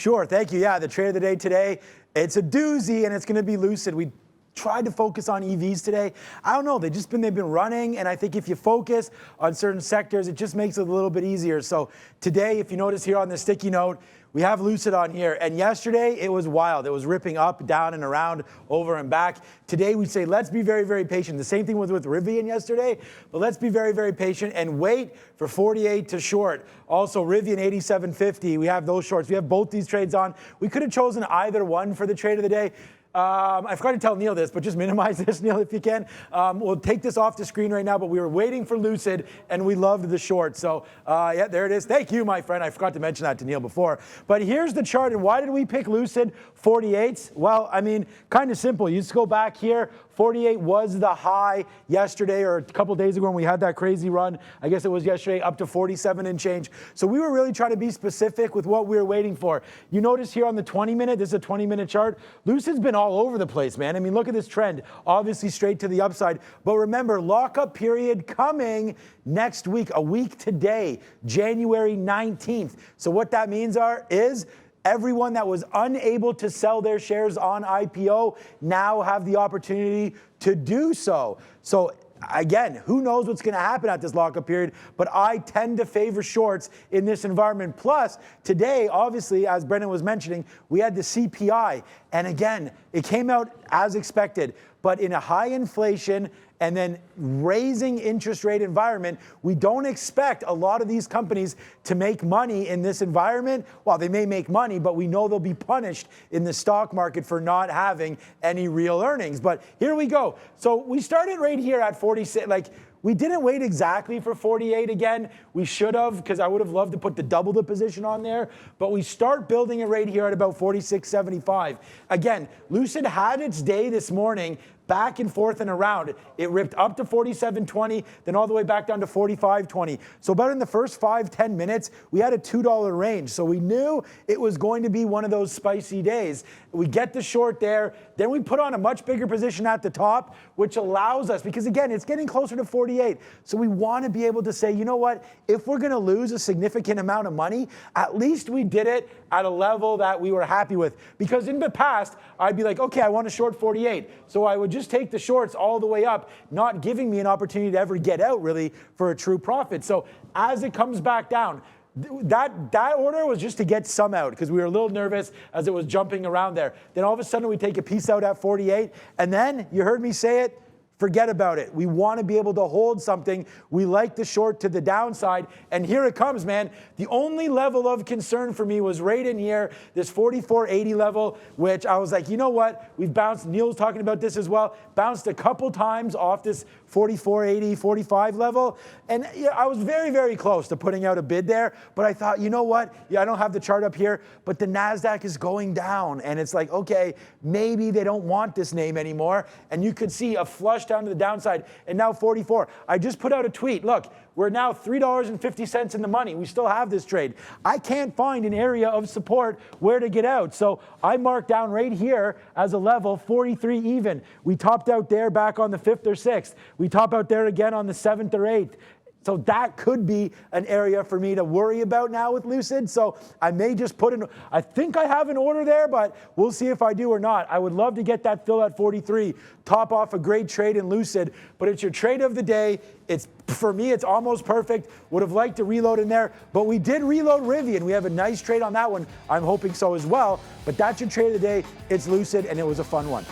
Sure, thank you. Yeah, the trade of the day today, it's a doozy, and it's going to be Lucid. We tried to focus on EVs today. I don't know, they've been running, and I think if you focus on certain sectors, it just makes it a little bit easier. So today, if you notice here on the sticky note, we have Lucid on here, and yesterday it was wild. It was ripping up, down, and around, over and back. Today we say, let's be very, very patient. The same thing with Rivian yesterday, but let's be very, very patient and wait for 48 to short. Also, Rivian 87.50, we have those shorts. We have both these trades on. We could have chosen either one for the trade of the day. I forgot to tell Neil this, but just minimize this, Neil, if you can. We'll take this off the screen right now, but we were waiting for Lucid, and we loved the short. So, yeah, there it is. Thank you, my friend. I forgot to mention that to Neil before. But here's the chart, and why did we pick Lucid 48s? Well, I mean, kind of simple. You just go back here. 48 was the high yesterday or a couple days ago when we had that crazy run. I guess it was yesterday, up to 47 and change. So we were really trying to be specific with what we were waiting for. You notice here on the 20-minute, this is a 20-minute chart. Lucid's been all over the place, man. I mean, look at this trend. Obviously straight to the upside. But remember, lockup period coming next week, a week today, January 19th. So what that means is everyone that was unable to sell their shares on IPO now have the opportunity to do so. So again, who knows what's going to happen at this lockup period, but I tend to favor shorts in this environment. Plus, today, obviously, as Brendan was mentioning, we had the CPI. And again, it came out as expected, but in a high inflation and then raising interest rate environment, we don't expect a lot of these companies to make money in this environment. Well, they may make money, but we know they'll be punished in the stock market for not having any real earnings. But here we go. So we started right here at 46, we didn't wait exactly for 48 again. We should have, because I would have loved to put the double the position on there. But we start building it right here at about 46.75. Again, Lucid had its day this morning, back and forth and around. It ripped up to 47.20, then all the way back down to 45.20. So about in the first 5-10 minutes, we had a $2 range. So we knew it was going to be one of those spicy days. We get the short there, then we put on a much bigger position at the top, which allows us, because again, it's getting closer to 48. So we want to be able to say, you know what, if we're going to lose a significant amount of money, at least we did it at a level that we were happy with. Because in the past, I'd be like, okay, I want to short 48. So I would just take the shorts all the way up, not giving me an opportunity to ever get out really for a true profit. So as it comes back down, that order was just to get some out because we were a little nervous as it was jumping around there. Then all of a sudden we take a piece out at 48, and then you heard me say it, forget about it. We want to be able to hold something. We like the short to the downside. And here it comes, man. The only level of concern for me was right in here, this 44.80 level, which I was like, you know what? We've bounced, Neil was talking about this as well, bounced a couple times off this 44.80, 45 level. And yeah, I was very, very close to putting out a bid there. But I thought, you know what? Yeah, I don't have the chart up here, but the NASDAQ is going down. And it's like, okay, maybe they don't want this name anymore. And you could see a flush down to the downside, and now 44. I just put out a tweet. Look, we're now $3.50 in the money. We still have this trade. I can't find an area of support where to get out. So I marked down right here as a level, 43 even. We topped out there back on the 5th or 6th. We top out there again on the 7th or 8th. So that could be an area for me to worry about now with Lucid. So I may just put in, I think I have an order there, but we'll see if I do or not. I would love to get that fill at 43, top off a great trade in Lucid, but it's your trade of the day. It's, for me, it's almost perfect. Would have liked to reload in there, but we did reload Rivian. We have a nice trade on that one. I'm hoping so as well, but that's your trade of the day. It's Lucid, and it was a fun one.